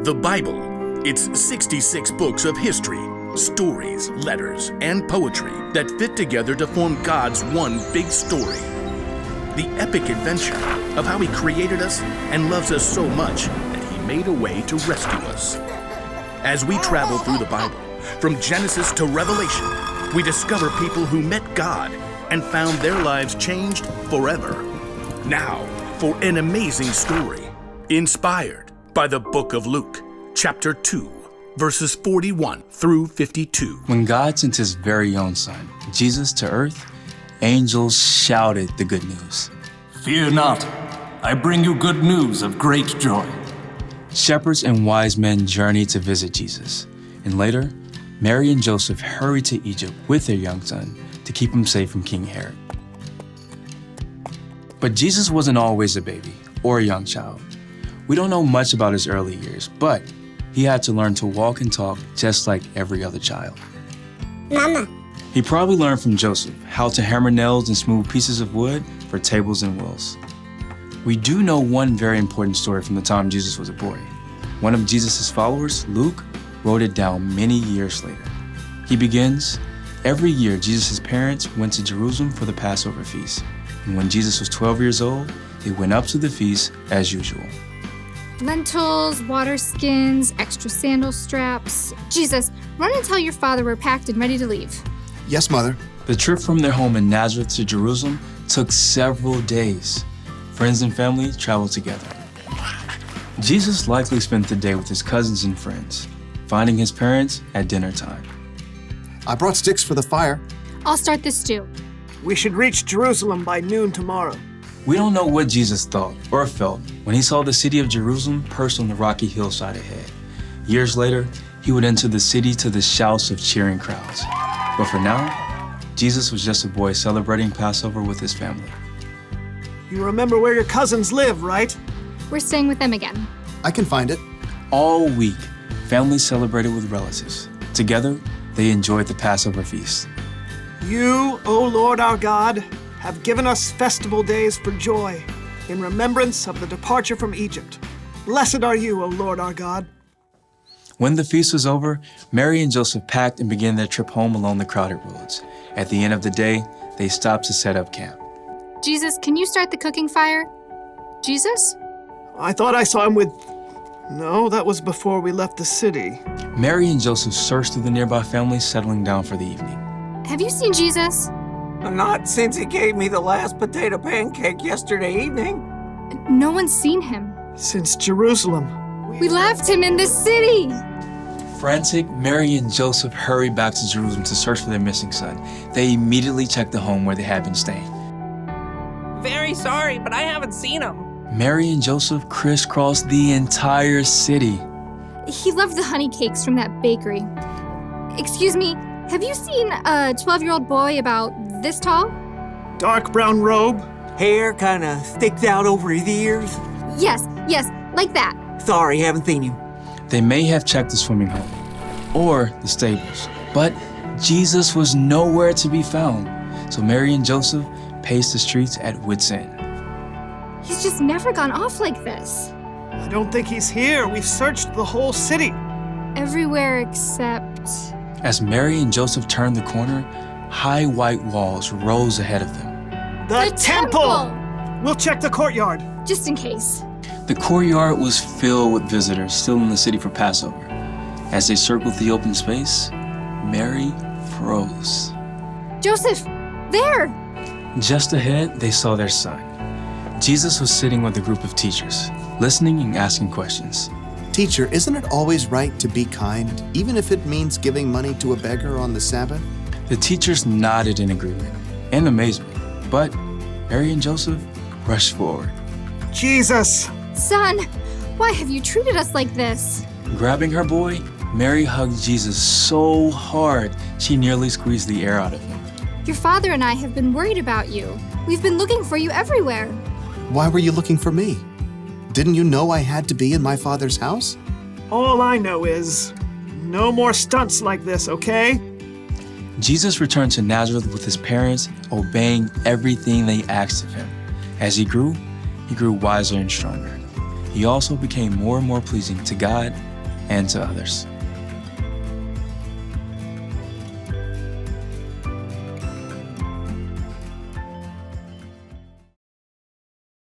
The Bible, it's 66 books of history, stories, letters, and poetry that fit together to form God's one big story. The epic adventure of how He created us and loves us so much that He made a way to rescue us. As we travel through the Bible, from Genesis to Revelation, we discover people who met God and found their lives changed forever. Now, for an amazing story, inspired by the book of Luke, chapter 2, verses 41 through 52. When God sent His very own Son, Jesus, to earth, angels shouted the good news. Fear not, I bring you good news of great joy. Shepherds and wise men journeyed to visit Jesus, and later, Mary and Joseph hurried to Egypt with their young son to keep him safe from King Herod. But Jesus wasn't always a baby or a young child. We don't know much about his early years, but he had to learn to walk and talk just like every other child. Mama. He probably learned from Joseph how to hammer nails and smooth pieces of wood for tables and wheels. We do know one very important story from the time Jesus was a boy. One of Jesus' followers, Luke, wrote it down many years later. He begins, every year Jesus' parents went to Jerusalem for the Passover feast. And when Jesus was 12 years old, they went up to the feast as usual. Lentils, water skins, extra sandal straps. Jesus, run and tell your father we're packed and ready to leave. Yes, Mother. The trip from their home in Nazareth to Jerusalem took several days. Friends and family traveled together. Jesus likely spent the day with his cousins and friends, finding his parents at dinner time. I brought sticks for the fire. I'll start this stew. We should reach Jerusalem by noon tomorrow. We don't know what Jesus thought or felt when he saw the city of Jerusalem perched on the rocky hillside ahead. Years later, he would enter the city to the shouts of cheering crowds. But for now, Jesus was just a boy celebrating Passover with his family. You remember where your cousins live, right? We're staying with them again. I can find it. All week, families celebrated with relatives. Together, they enjoyed the Passover feast. You, O Lord our God, have given us festival days for joy, in remembrance of the departure from Egypt. Blessed are you, O Lord our God. When the feast was over, Mary and Joseph packed and began their trip home along the crowded roads. At the end of the day, they stopped to set up camp. Jesus, can you start the cooking fire? Jesus? I thought I saw him with... No, that was before we left the city. Mary and Joseph searched through the nearby families, settling down for the evening. Have you seen Jesus? Not since he gave me the last potato pancake yesterday evening. No one's seen him. Since Jerusalem. We left him in the city. Frantic, Mary and Joseph hurried back to Jerusalem to search for their missing son. They immediately checked the home where they had been staying. Very sorry, but I haven't seen him. Mary and Joseph crisscrossed the entire city. He loved the honey cakes from that bakery. Excuse me, have you seen a 12-year-old boy about this tall? Dark brown robe. Hair kinda sticks out over his ears. Yes, like that. Sorry, haven't seen him. They may have checked the swimming hole or the stables, but Jesus was nowhere to be found. So Mary and Joseph paced the streets at wit's end. He's just never gone off like this. I don't think he's here. We've searched the whole city. Everywhere except... As Mary and Joseph turned the corner, high white walls rose ahead of them. The temple! We'll check the courtyard. Just in case. The courtyard was filled with visitors still in the city for Passover. As they circled the open space, Mary froze. Joseph, there! Just ahead, they saw their son. Jesus was sitting with a group of teachers, listening and asking questions. Teacher, isn't it always right to be kind, even if it means giving money to a beggar on the Sabbath? The teachers nodded in agreement and amazement, but Mary and Joseph rushed forward. Jesus! Son, why have you treated us like this? Grabbing her boy, Mary hugged Jesus so hard she nearly squeezed the air out of him. Your father and I have been worried about you. We've been looking for you everywhere. Why were you looking for me? Didn't you know I had to be in my Father's house? All I know is, no more stunts like this, okay? Jesus returned to Nazareth with his parents, obeying everything they asked of him. As he grew wiser and stronger. He also became more and more pleasing to God and to others.